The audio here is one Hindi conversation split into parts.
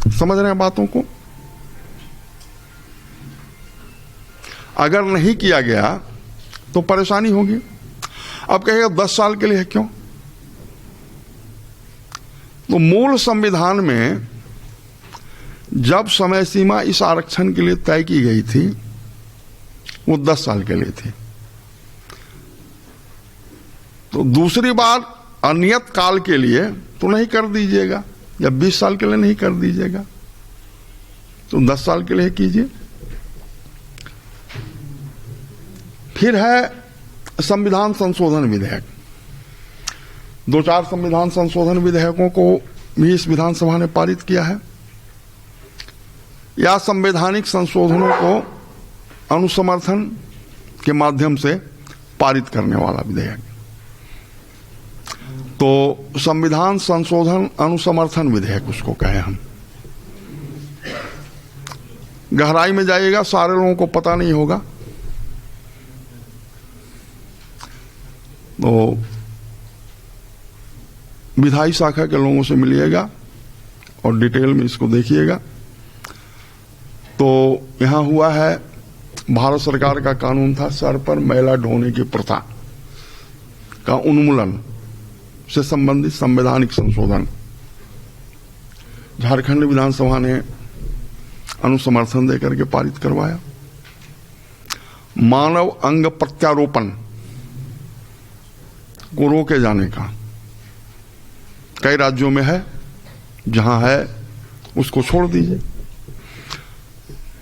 समझ रहे हैं बातों को? अगर नहीं किया गया तो परेशानी होगी। अब कहेगा 10 साल के लिए है, क्यों? तो मूल संविधान में जब समय सीमा इस आरक्षण के लिए तय की गई थी वो 10 साल के लिए थी। तो दूसरी बार अनियत काल के लिए तो नहीं कर दीजिएगा, या 20 साल के लिए नहीं कर दीजिएगा, तो 10 साल के लिए कीजिए। फिर है संविधान संशोधन विधेयक। 2-4 संविधान संशोधन विधेयकों को भी इस विधानसभा ने पारित किया है, या संवैधानिक संशोधनों को अनुसमर्थन के माध्यम से पारित करने वाला विधेयक। तो संविधान संशोधन अनुसमर्थन विधेयक उसको कहे हम। गहराई में जाइएगा, सारे लोगों को पता नहीं होगा, तो विधायी शाखा के लोगों से मिलिएगा और डिटेल में इसको देखिएगा। तो यहां हुआ है, भारत सरकार का कानून था सर पर मैला ढोने की प्रथा का उन्मूलन से संबंधित संवैधानिक संशोधन झारखंड विधानसभा ने अनुसमर्थन देकर के पारित करवाया। मानव अंग प्रत्यारोपण को रोके जाने का कई राज्यों में है, जहां है उसको छोड़ दीजिए।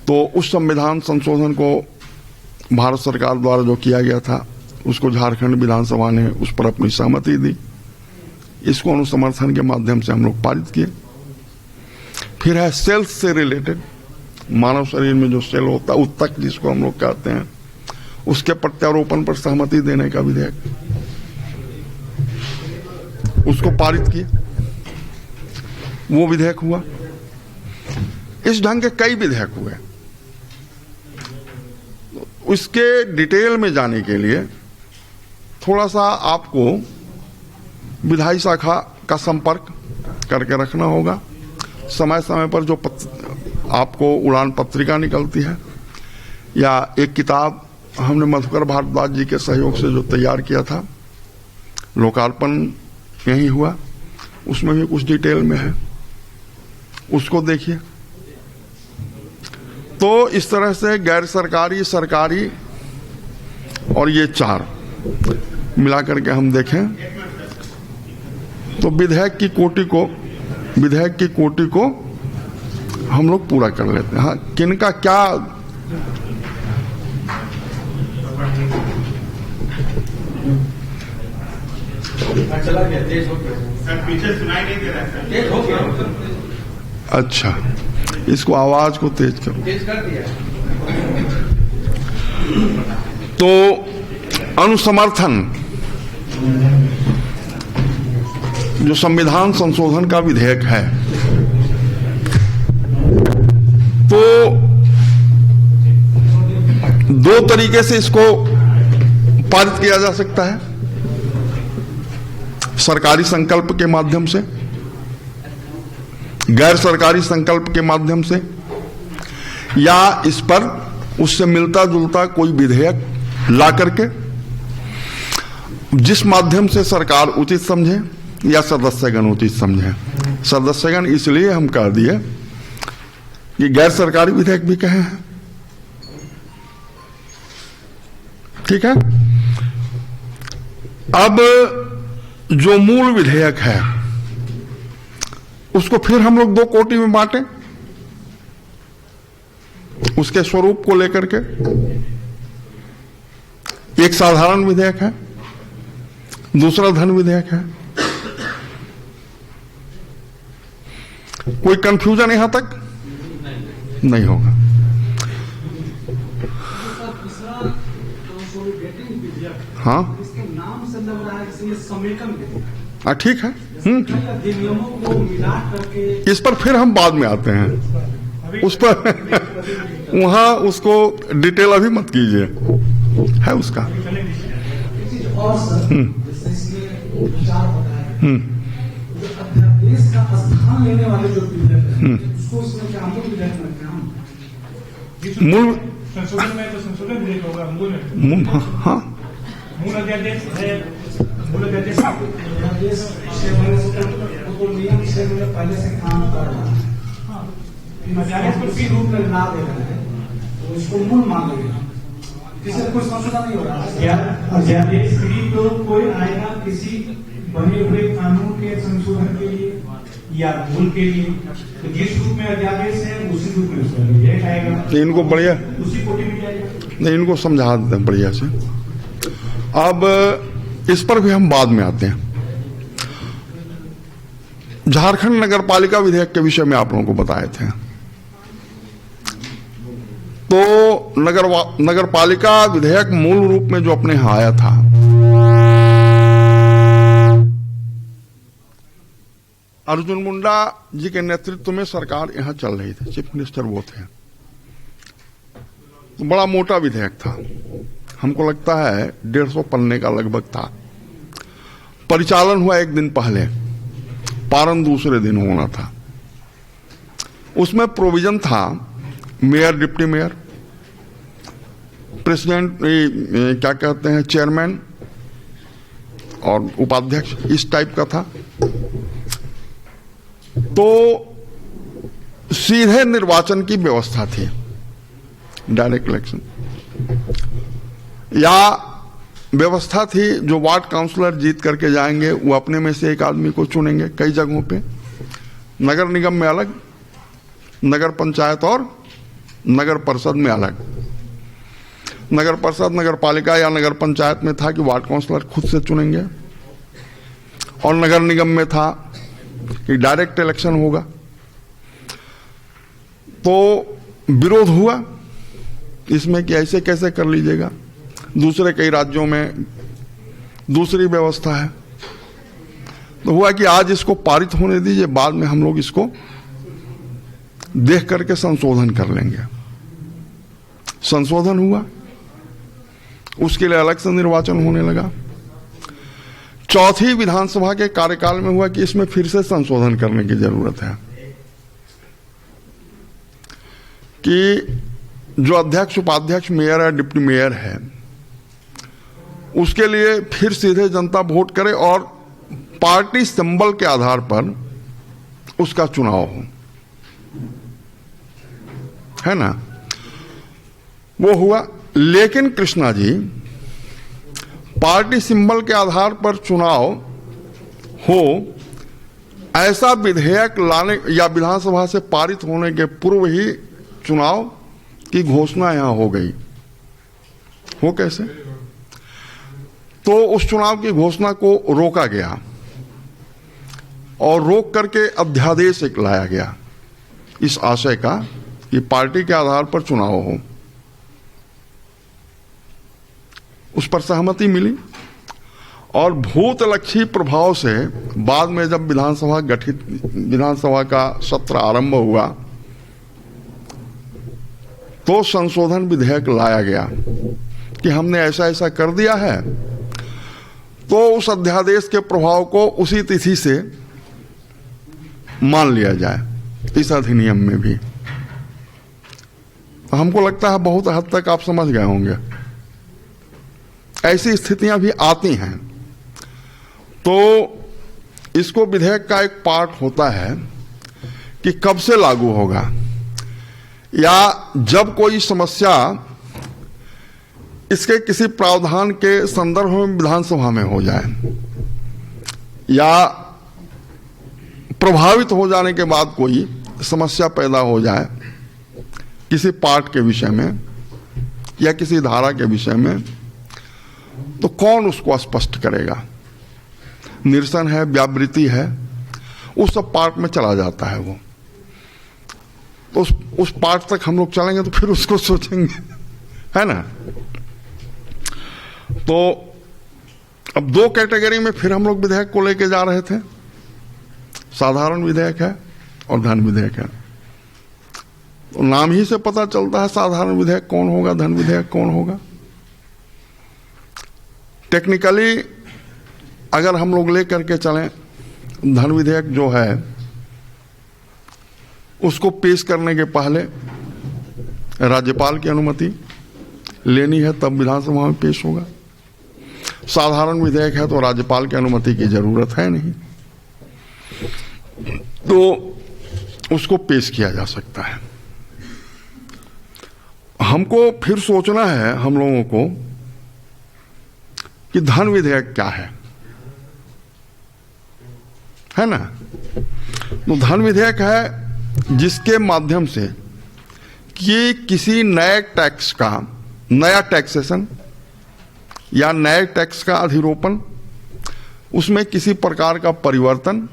तो उस संविधान संशोधन को भारत सरकार द्वारा जो किया गया था उसको झारखंड विधानसभा ने उस पर अपनी सहमति दी। इसको अनुसमर्थन के माध्यम से हम लोग पारित किए। फिर है सेल्स से रिलेटेड, मानव शरीर में जो सेल होता है, उत्तक जिसको हम लोग कहते हैं, उसके प्रत्यारोपण पर सहमति देने का विधेयक, उसको पारित किए, वो विधेयक हुआ। इस ढंग के कई विधेयक हुए। उसके डिटेल में जाने के लिए थोड़ा सा आपको विधायी शाखा का संपर्क करके रखना होगा। समय समय पर जो आपको उड़ान पत्रिका निकलती है, या एक किताब हमने मधुकर भारद्वाज जी के सहयोग से जो तैयार किया था, लोकार्पण यही हुआ, उसमें भी कुछ डिटेल में है, उसको देखिए। तो इस तरह से गैर सरकारी, सरकारी और ये 4 मिलाकर के हम देखें तो विधेयक की कोटि को हम लोग पूरा कर लेते हैं। हाँ, किनका क्या चला गया, तेज हो गया पीछे, सुनाई नहीं दे रहा है, तेज हो गया। अच्छा, इसको आवाज को तेज करो। तेज कर दिया। तो अनुसमर्थन जो संविधान संशोधन का विधेयक है, तो 2 तरीके से इसको पारित किया जा सकता है। सरकारी संकल्प के माध्यम से, गैर सरकारी संकल्प के माध्यम से, या इस पर उससे मिलता जुलता कोई विधेयक ला करके, जिस माध्यम से सरकार उचित समझे या सदस्यगण उचित समझे। सदस्यगण इसलिए हम कह दिए कि गैर सरकारी विधेयक भी कहे हैं, ठीक है। अब जो मूल विधेयक है उसको फिर हम लोग 2 कोटि में बांटें, उसके स्वरूप को लेकर के। एक साधारण विधेयक है, दूसरा धन विधेयक है। कोई कंफ्यूजन यहां तक नहीं होगा। हाँ, ठीक है। इस पर फिर हम बाद में आते हैं, उस पर वहां उसको डिटेल अभी मत कीजिए, है उसका। अध्यादेश का स्थान लेने वाले जो उसको उसमें क्या मूल विधेयक में क्या मूल संशोधन में तो संशोधन विधेयक होगा मूल हाँ मूल अध्यादेश है। मूल अध्यादेश अध्यादेश 6 महीने से तो नियम 6 महीने पहले से काम कर रहा है। अध्यादेश को इसी रूप में ना दे रहे हैं तो इसको मूल मान लेंगे। किसी कोई संशोधन नहीं हो रहा है। अध्यादेश भी तो कोई आएगा किसी बने हुए कानून के संशोधन के लिए या मूल के लिए, तो जिस रूप में अध्यादेश है उसी रूप में उसका विधेयक आएगा, नहीं इनको बढ़िया उसी कोटि में जाएगा। नहीं इनको समझा देते हैं बढ़िया से। अब इस पर भी हम बाद में आते हैं। झारखंड नगर पालिका विधेयक के विषय में आप लोगों को बताए थे। तो नगर पालिका विधेयक मूल रूप में जो अपने यहां आया था, अर्जुन मुंडा जी के नेतृत्व में सरकार यहां चल रही थी, चीफ मिनिस्टर वो थे। तो बड़ा मोटा विधेयक था, हमको लगता है 150 पन्ने का लगभग था। परिचालन हुआ एक दिन पहले, पारण दूसरे दिन होना था। उसमें प्रोविजन था मेयर, डिप्टी मेयर, प्रेसिडेंट, क्या कहते हैं, चेयरमैन और उपाध्यक्ष, इस टाइप का था। तो सीधे निर्वाचन की व्यवस्था थी, डायरेक्ट इलेक्शन, या व्यवस्था थी जो वार्ड काउंसलर जीत करके जाएंगे वो अपने में से एक आदमी को चुनेंगे। कई जगहों पे नगर निगम में अलग, नगर पंचायत और नगर परिषद में अलग। नगर परिषद, नगर पालिका या नगर पंचायत में था कि वार्ड काउंसलर खुद से चुनेंगे, और नगर निगम में था कि डायरेक्ट इलेक्शन होगा। तो विरोध हुआ इसमें कि ऐसे कैसे कर लीजिएगा, दूसरे कई राज्यों में दूसरी व्यवस्था है। तो हुआ कि आज इसको पारित होने दीजिए, बाद में हम लोग इसको देख करके संशोधन कर लेंगे। संशोधन हुआ, उसके लिए अलग से निर्वाचन होने लगा। चौथी विधानसभा के कार्यकाल में हुआ कि इसमें फिर से संशोधन करने की जरूरत है, कि जो अध्यक्ष, उपाध्यक्ष, मेयर या डिप्टी मेयर है, उसके लिए फिर सीधे जनता वोट करे और पार्टी सिंबल के आधार पर उसका चुनाव हो, है ना। वो हुआ। लेकिन कृष्णा जी, पार्टी सिंबल के आधार पर चुनाव हो ऐसा विधेयक लाने या विधानसभा से पारित होने के पूर्व ही चुनाव की घोषणा यहां हो गई, हो कैसे? तो उस चुनाव की घोषणा को रोका गया और रोक करके अध्यादेश एक लाया गया इस आशय का कि पार्टी के आधार पर चुनाव हो। उस पर सहमति मिली और भूतलक्षी प्रभाव से बाद में जब विधानसभा का सत्र आरंभ हुआ तो संशोधन विधेयक लाया गया कि हमने ऐसा ऐसा कर दिया है, तो उस अध्यादेश के प्रभाव को उसी तिथि से मान लिया जाए इस अधिनियम में भी। तो हमको लगता है बहुत हद तक आप समझ गए होंगे, ऐसी स्थितियां भी आती हैं। तो इसको विधेयक का एक पार्ट होता है कि कब से लागू होगा, या जब कोई समस्या इसके किसी प्रावधान के संदर्भ में विधानसभा में हो जाए, या प्रभावित हो जाने के बाद कोई समस्या पैदा हो जाए किसी पार्ट के विषय में या किसी धारा के विषय में, तो कौन उसको स्पष्ट करेगा? निरसन है, व्यावृत्ति है, उस सब पार्ट में चला जाता है वो। तो उस पार्ट तक हम लोग चलेंगे तो फिर उसको सोचेंगे, है ना। तो अब दो कैटेगरी में फिर हम लोग विधेयक को लेके जा रहे थे, साधारण विधेयक है और धन विधेयक है। तो नाम ही से पता चलता है साधारण विधेयक कौन होगा, धन विधेयक कौन होगा। टेक्निकली अगर हम लोग ले करके चलें, धन विधेयक जो है उसको पेश करने के पहले राज्यपाल की अनुमति लेनी है, तब विधानसभा में पेश होगा। साधारण विधेयक है तो राज्यपाल की अनुमति की जरूरत है नहीं, तो उसको पेश किया जा सकता है। हमको फिर सोचना है, हम लोगों को, कि धन विधेयक क्या है ना? तो धन विधेयक है जिसके माध्यम से कि किसी नए टैक्स का, नया टैक्सेशन या नए टैक्स का अधिरोपण, उसमें किसी प्रकार का परिवर्तन,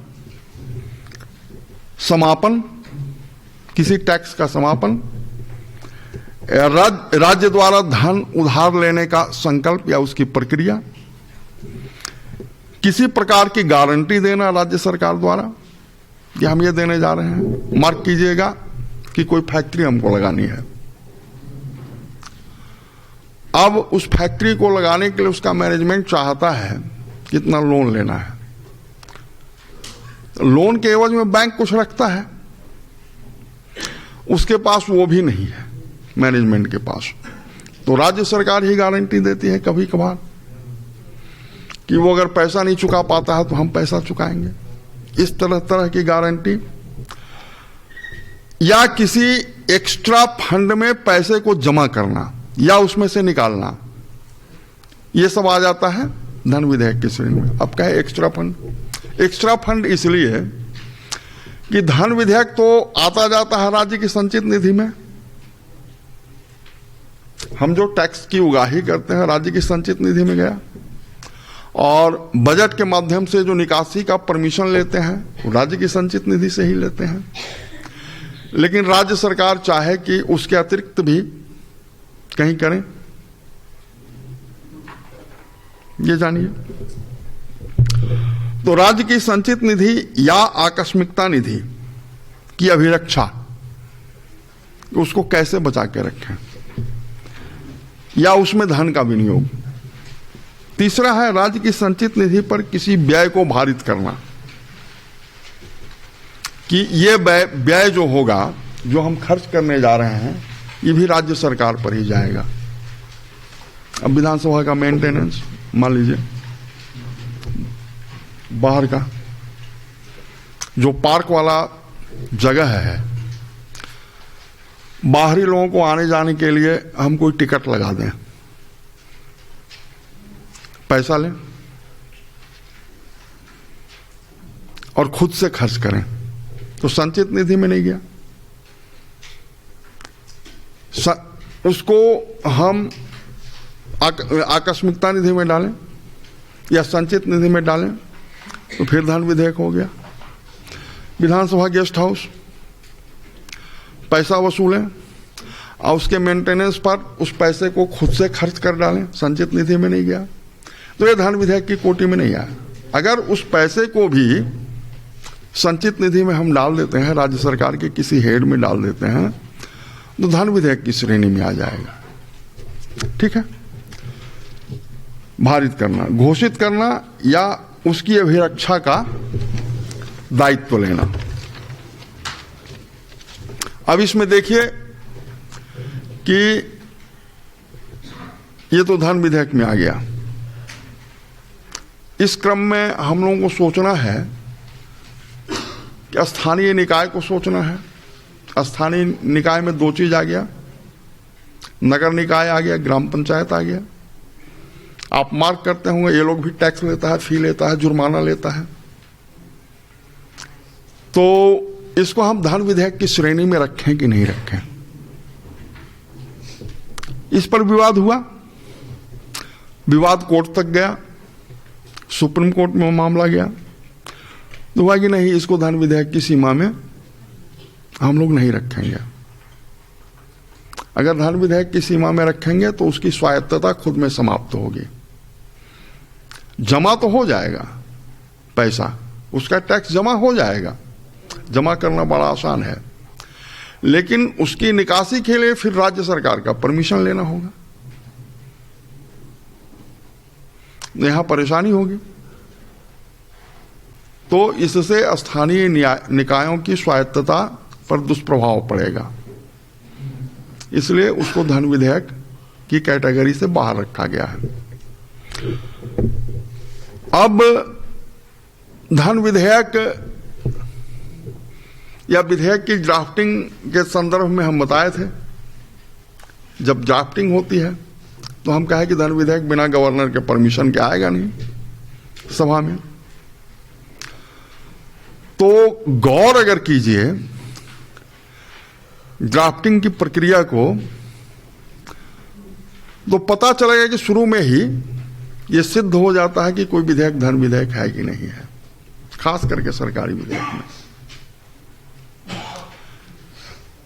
समापन, किसी टैक्स का समापन, राज्य द्वारा धन उधार लेने का संकल्प या उसकी प्रक्रिया, किसी प्रकार की गारंटी देना राज्य सरकार द्वारा कि हम ये देने जा रहे हैं। मार्क कीजिएगा कि कोई फैक्ट्री हमको लगानी है, अब उस फैक्ट्री को लगाने के लिए उसका मैनेजमेंट चाहता है कितना लोन लेना है। लोन के एवज में बैंक कुछ रखता है, उसके पास वो भी नहीं है मैनेजमेंट के पास, तो राज्य सरकार ही गारंटी देती है कभी कभार कि वो अगर पैसा नहीं चुका पाता है तो हम पैसा चुकाएंगे। इस तरह की गारंटी, या किसी एक्स्ट्रा फंड में पैसे को जमा करना या उसमें से निकालना, ये सब आ जाता है धन विधेयक की श्रेणी में। अब क्या है एक्स्ट्रा फंड? एक्स्ट्रा फंड इसलिए कि धन विधेयक तो आता जाता है राज्य की संचित निधि में। हम जो टैक्स की उगाही करते हैं राज्य की संचित निधि में गया, और बजट के माध्यम से जो निकासी का परमिशन लेते हैं वो राज्य की संचित निधि से ही लेते हैं। लेकिन राज्य सरकार चाहे कि उसके अतिरिक्त भी कहीं करें, ये जानिए। तो राज्य की संचित निधि या आकस्मिकता निधि की अभिरक्षा, उसको कैसे बचा के रखें, या उसमें धन का विनियोग। तीसरा है राज्य की संचित निधि पर किसी व्यय को भारित करना, कि ये व्यय जो होगा, जो हम खर्च करने जा रहे हैं, ये भी राज्य सरकार पर ही जाएगा। अब विधानसभा का मेंटेनेंस, मान लीजिए बाहर का जो पार्क वाला जगह है, बाहरी लोगों को आने जाने के लिए हम कोई टिकट लगा दें, पैसा लें और खुद से खर्च करें, तो संचित निधि में नहीं गया। उसको हम आकस्मिकता निधि में डालें या संचित निधि में डालें तो फिर धन विधेयक हो गया। विधानसभा गेस्ट हाउस, पैसा वसूलें और उसके मेंटेनेंस पर उस पैसे को खुद से खर्च कर डालें, संचित निधि में नहीं गया, तो ये धन विधेयक की कोटि में नहीं आया। अगर उस पैसे को भी संचित निधि में हम डाल देते हैं, राज्य सरकार के किसी हेड में डाल देते हैं, तो धन विधेयक की श्रेणी में आ जाएगा। ठीक है, भारित करना, घोषित करना या उसकी अभिरक्षा का दायित्व लेना। अब इसमें देखिए कि ये तो धन विधेयक में आ गया। इस क्रम में हम लोगों को सोचना है कि स्थानीय निकाय को सोचना है। स्थानीय निकाय में दो चीज आ गया, नगर निकाय आ गया, ग्राम पंचायत आ गया। आप मार्क करते होंगे ये लोग भी टैक्स लेता है, फी लेता है, जुर्माना लेता है। तो इसको हम धन विधेयक की श्रेणी में रखें कि नहीं रखें, इस पर विवाद हुआ। विवाद कोर्ट तक गया, सुप्रीम कोर्ट में मामला गया, तो हुआ कि नहीं, इसको धन विधेयक की सीमा में हम लोग नहीं रखेंगे। अगर धन विधेयक की सीमा में रखेंगे तो उसकी स्वायत्तता खुद में समाप्त होगी। जमा तो हो जाएगा पैसा, उसका टैक्स जमा हो जाएगा, जमा करना बड़ा आसान है, लेकिन उसकी निकासी के लिए फिर राज्य सरकार का परमिशन लेना होगा, यहां परेशानी होगी। तो इससे स्थानीय निकायों की स्वायत्तता पर दुष्प्रभाव पड़ेगा, इसलिए उसको धन विधेयक की कैटेगरी से बाहर रखा गया है। अब धन विधेयक या विधेयक की ड्राफ्टिंग के संदर्भ में हम बताए थे, जब ड्राफ्टिंग होती है तो हम कहे कि धन विधेयक बिना गवर्नर के परमिशन के आएगा नहीं सभा में। तो गौर अगर कीजिए ड्राफ्टिंग की प्रक्रिया को, तो पता चलेगा कि शुरू में ही यह सिद्ध हो जाता है कि कोई विधेयक धन विधेयक है कि नहीं है, खास करके सरकारी विधेयक में।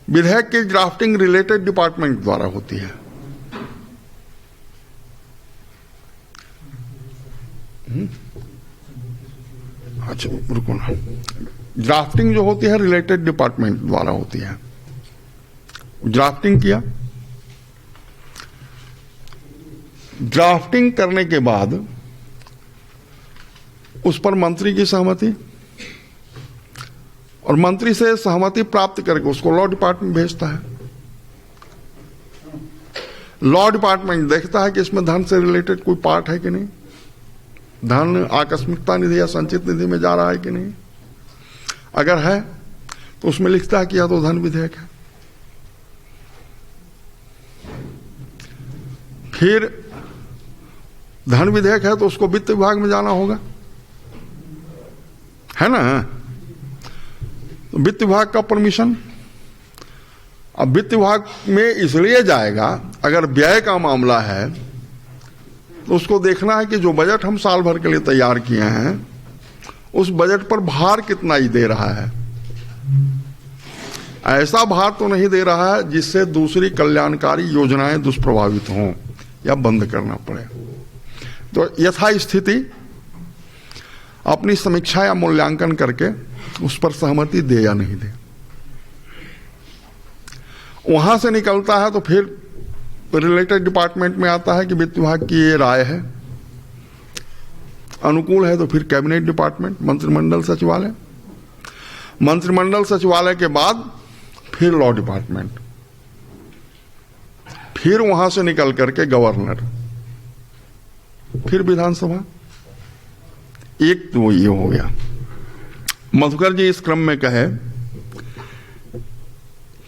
विधेयक की ड्राफ्टिंग रिलेटेड डिपार्टमेंट द्वारा होती है। अच्छा रुको ना, ड्राफ्टिंग जो होती है रिलेटेड डिपार्टमेंट द्वारा होती है। ड्राफ्टिंग किया, ड्राफ्टिंग करने के बाद उस पर मंत्री की सहमति, और मंत्री से सहमति प्राप्त करके उसको लॉ डिपार्टमेंट भेजता है। लॉ डिपार्टमेंट देखता है कि इसमें धन से रिलेटेड कोई पार्ट है कि नहीं, धन आकस्मिकता निधि या संचित निधि में जा रहा है कि नहीं। अगर है तो उसमें लिखता है कि यह तो धन विधेयक है। फिर धन विधेयक है तो उसको वित्त विभाग में जाना होगा, है ना। तो वित्त विभाग का परमिशन, अब वित्त विभाग में इसलिए जाएगा अगर व्यय का मामला है तो उसको देखना है कि जो बजट हम साल भर के लिए तैयार किए हैं उस बजट पर भार कितना ही दे रहा है। ऐसा भार तो नहीं दे रहा है जिससे दूसरी कल्याणकारी योजनाएं दुष्प्रभावित हों या बंद करना पड़े। तो यथा स्थिति अपनी समीक्षा या मूल्यांकन करके उस पर सहमति दे या नहीं दे। वहां से निकलता है तो फिर रिलेटेड डिपार्टमेंट में आता है कि वित्त विभाग की ये राय है, अनुकूल है तो फिर कैबिनेट डिपार्टमेंट, मंत्रिमंडल सचिवालय, मंत्रिमंडल सचिवालय के बाद फिर लॉ डिपार्टमेंट, फिर वहां से निकल करके गवर्नर, फिर विधानसभा। एक तो ये हो गया। मधुकर जी इस क्रम में कहे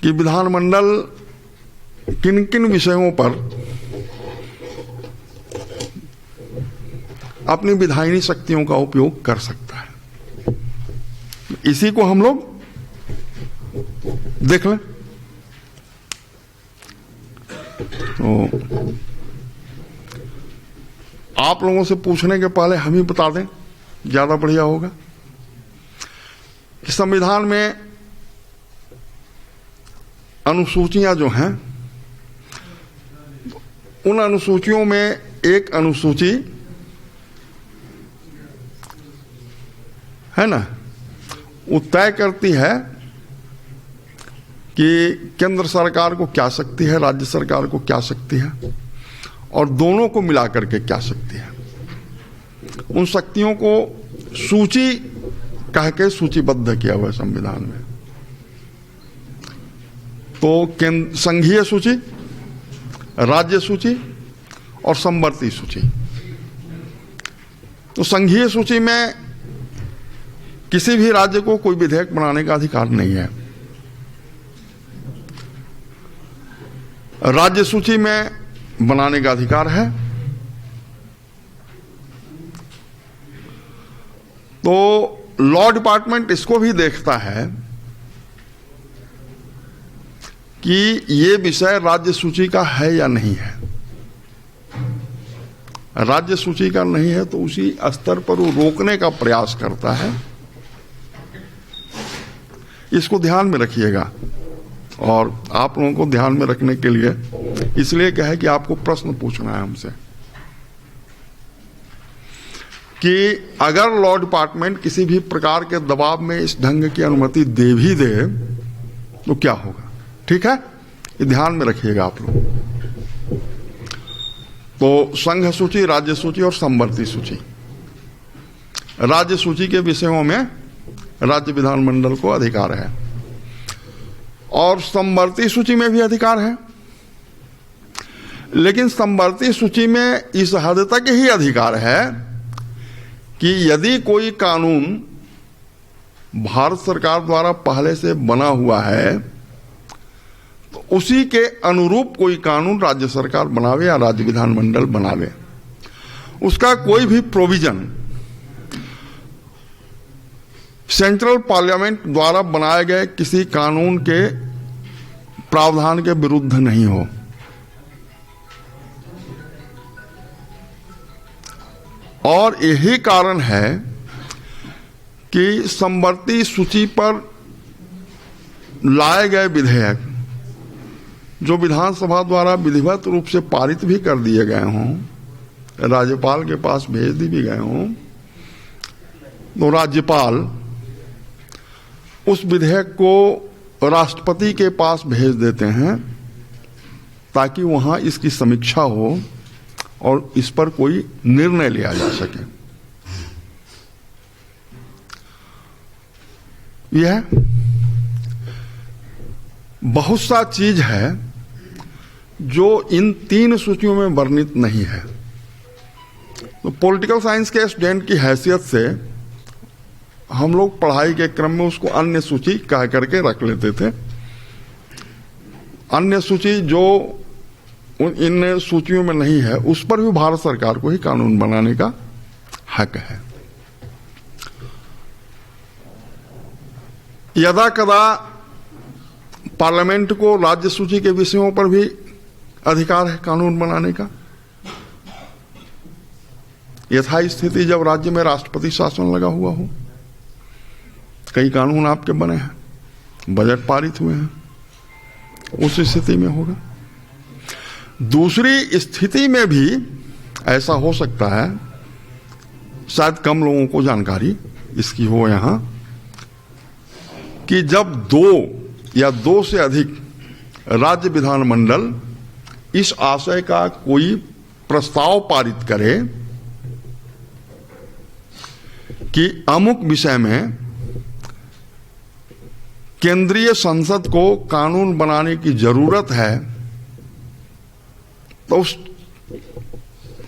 कि विधानमंडल किन किन विषयों पर अपनी विधायिनी शक्तियों का उपयोग कर सकता है, इसी को हम लोग देख लें। तो आप लोगों से पूछने के पहले हम ही बता दें, ज्यादा बढ़िया होगा। कि संविधान में अनुसूचियां जो हैं, उन अनुसूचियों में एक अनुसूची है ना, वो तय करती है कि केंद्र सरकार को क्या शक्ति है, राज्य सरकार को क्या शक्ति है, और दोनों को मिलाकर के क्या शक्ति है। उन शक्तियों को सूची कह के सूचीबद्ध किया हुआ है संविधान में। तो संघीय सूची, राज्य सूची और समवर्ती सूची। तो संघीय सूची में किसी भी राज्य को कोई विधेयक बनाने का अधिकार नहीं है। राज्य सूची में बनाने का अधिकार है। तो लॉ डिपार्टमेंट इसको भी देखता है कि ये विषय राज्य सूची का है या नहीं है। राज्य सूची का नहीं है तो उसी स्तर पर वो रोकने का प्रयास करता है। इसको ध्यान में रखिएगा, और आप लोगों को ध्यान में रखने के लिए इसलिए कहे कि आपको प्रश्न पूछना है हमसे कि अगर लॉ डिपार्टमेंट किसी भी प्रकार के दबाव में इस ढंग की अनुमति दे भी दे तो क्या होगा। ठीक है, ये ध्यान में रखिएगा आप लोग। तो संघ सूची, राज्य सूची और समवर्ती सूची। राज्य सूची के विषयों में राज्य विधानमंडल को अधिकार है। और समवर्ती सूची में भी अधिकार है, लेकिन समवर्ती सूची में इस हद तक ही अधिकार है कि यदि कोई कानून भारत सरकार द्वारा पहले से बना हुआ है तो उसी के अनुरूप कोई कानून राज्य सरकार बनावे या राज्य विधानमंडल बनावे, उसका कोई भी प्रोविजन सेंट्रल पार्लियामेंट द्वारा बनाए गए किसी कानून के प्रावधान के विरुद्ध नहीं हो। और यही कारण है कि समवर्ती सूची पर लाए गए विधेयक जो विधानसभा द्वारा विधिवत रूप से पारित भी कर दिए गए हों, राज्यपाल के पास भेज दी भी गए हों, तो राज्यपाल उस विधेयक को राष्ट्रपति के पास भेज देते हैं ताकि वहां इसकी समीक्षा हो और इस पर कोई निर्णय लिया जा सके। यह बहुत सा चीज है जो इन 3 सूचियों में वर्णित नहीं है। तो पॉलिटिकल साइंस के स्टूडेंट की हैसियत से हम लोग पढ़ाई के क्रम में उसको अन्य सूची कह करके रख लेते थे। अन्य सूची जो इन सूचियों में नहीं है उस पर भी भारत सरकार को ही कानून बनाने का हक है। यदा कदा पार्लियामेंट को राज्य सूची के विषयों पर भी अधिकार है कानून बनाने का। यथा स्थिति जब राज्य में राष्ट्रपति शासन लगा हुआ हो, कई कानून आपके बने हैं, बजट पारित हुए हैं, उस स्थिति में होगा। दूसरी स्थिति में भी ऐसा हो सकता है, शायद कम लोगों को जानकारी इसकी हो यहां, कि जब 2 या 2 से अधिक राज्य विधानमंडल इस आशय का कोई प्रस्ताव पारित करे कि अमुक विषय में केंद्रीय संसद को कानून बनाने की जरूरत है, तो उस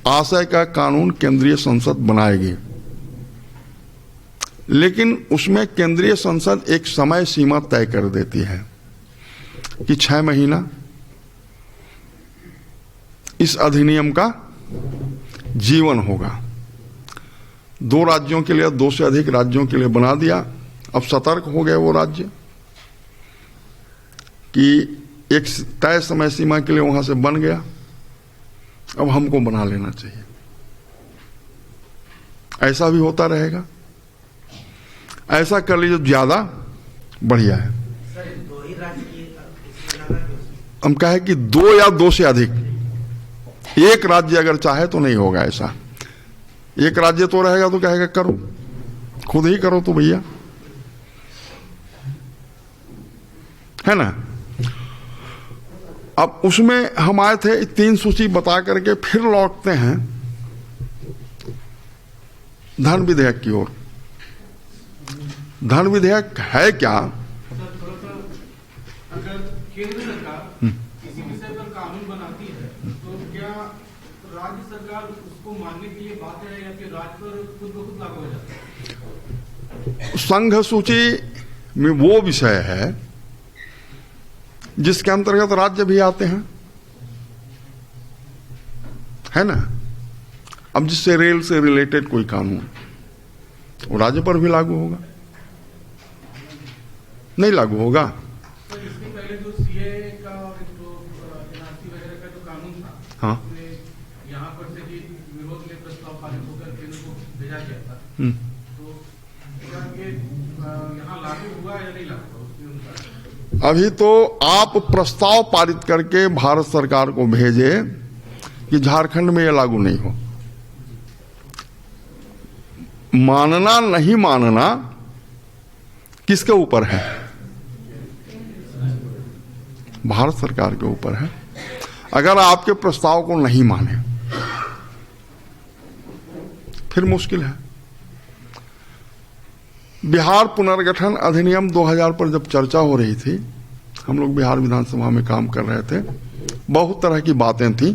आशय का कानून केंद्रीय संसद बनाएगी। लेकिन उसमें केंद्रीय संसद एक समय सीमा तय कर देती है कि 6 महीना इस अधिनियम का जीवन होगा। 2 राज्यों के लिए, 2 से अधिक राज्यों के लिए बना दिया। अब सतर्क हो गए वो राज्य कि एक तय समय सीमा के लिए वहां से बन गया, अब हमको बना लेना चाहिए। ऐसा भी होता रहेगा। ऐसा कर लीजिए ज्यादा बढ़िया है। हम कहे कि 2 या 2 से अधिक, एक राज्य अगर चाहे तो नहीं होगा ऐसा। एक राज्य तो रहेगा तो कहेगा करो, खुद ही करो तो भैया, है ना। अब उसमें हम आए थे 3 सूची बता करके फिर लौटते हैं धन विधेयक की ओर। धन विधेयक है क्या? अगर केंद्र सरकार किसी विषय पर कानून बनाती है तो क्या राज्य सरकार उसको मानने के लिए बात है या फिर राज्य पर खुद ब खुद लागू हो जाता है? संघ सूची में वो विषय है जिसके अंतर्गत राज्य भी आते हैं, है ना। अब जिससे रेल से रिलेटेड कोई कानून वो राज्य पर भी लागू होगा, नहीं लागू होगा। तो इसके पहले जो सीए का और जो एनआरसी वगैरह का जो कानून था, हाँ, यहाँ पर से भी विरोध में प्रस्ताव पारित होकर केंद्र को भेजा गया था। तो क्या ये यहाँ लागू हुआ या नहीं लागू हुआ? अभी तो आप प्रस्ताव पारित करके भारत सरकार को भेजे कि झारखंड में यह लागू नहीं हो। मानना नहीं मानना किसके ऊपर है? भारत सरकार के ऊपर है। अगर आपके प्रस्ताव को नहीं माने फिर मुश्किल है। बिहार पुनर्गठन अधिनियम 2000 पर जब चर्चा हो रही थी हम लोग बिहार विधानसभा में काम कर रहे थे, बहुत तरह की बातें थी,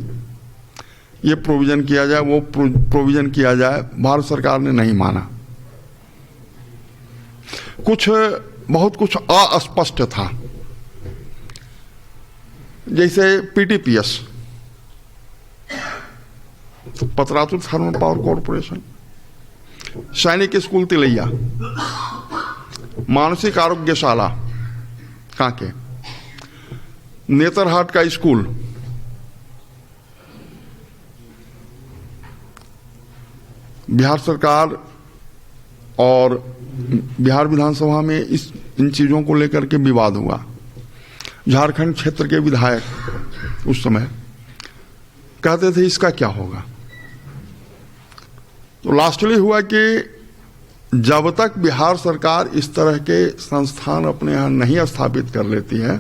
ये प्रोविजन किया जाए, वो प्रोविजन किया जाए, भारत सरकार ने नहीं माना। बहुत कुछ अस्पष्ट था, जैसे PTPS, Patratu thermal power corporation, सैनिक स्कूल तिलैया, मानसिक आरोग्यशाला कांके, नेतरहाट का स्कूल, बिहार सरकार और बिहार विधानसभा में इन चीजों को लेकर के विवाद हुआ। झारखंड क्षेत्र के विधायक उस समय कहते थे इसका क्या होगा। तो लास्टली हुआ कि जब तक बिहार सरकार इस तरह के संस्थान अपने यहां नहीं स्थापित कर लेती है,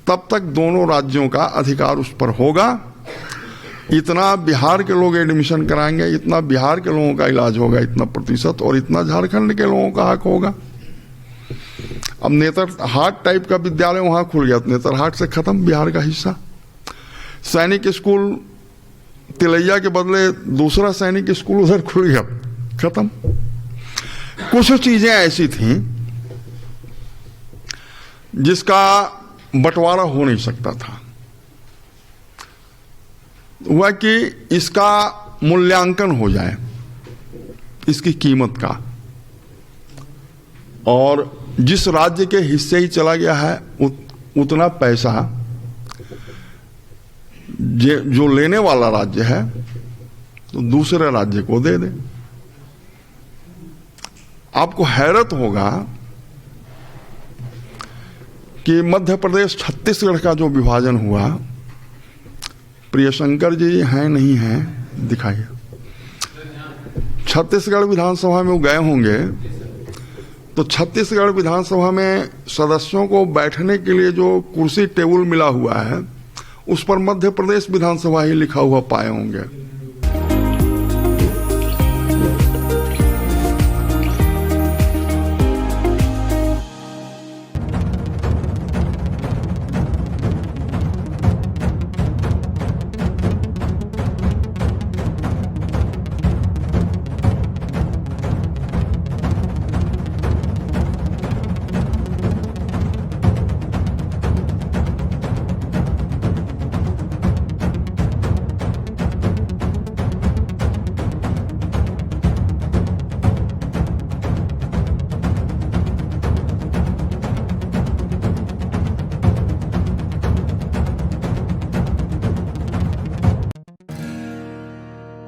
तब तक दोनों राज्यों का अधिकार उस पर होगा। इतना बिहार के लोग एडमिशन कराएंगे, इतना बिहार के लोगों का इलाज होगा, इतना प्रतिशत, और इतना झारखंड के लोगों का हक होगा। अब नेतरहाट टाइप का विद्यालय वहां खुल गया, नेतरहाट से खत्म बिहार का हिस्सा। सैनिक स्कूल तिलैया के बदले दूसरा सैनिक स्कूल उधर खुल गया, खत्म। कुछ चीजें ऐसी थीं जिसका बंटवारा हो नहीं सकता था। हुआ कि इसका मूल्यांकन हो जाए, इसकी कीमत का, और जिस राज्य के हिस्से ही चला गया है उतना पैसा जो लेने वाला राज्य है तो दूसरे राज्य को दे दे। आपको हैरत होगा कि मध्य प्रदेश छत्तीसगढ़ का जो विभाजन हुआ, प्रियशंकर जी हैं नहीं हैं, दिखाइए। छत्तीसगढ़ विधानसभा में वो गए होंगे, तो छत्तीसगढ़ विधानसभा में सदस्यों को बैठने के लिए जो कुर्सी टेबल मिला हुआ है, उस पर मध्य प्रदेश विधानसभा ही लिखा हुआ पाए होंगे।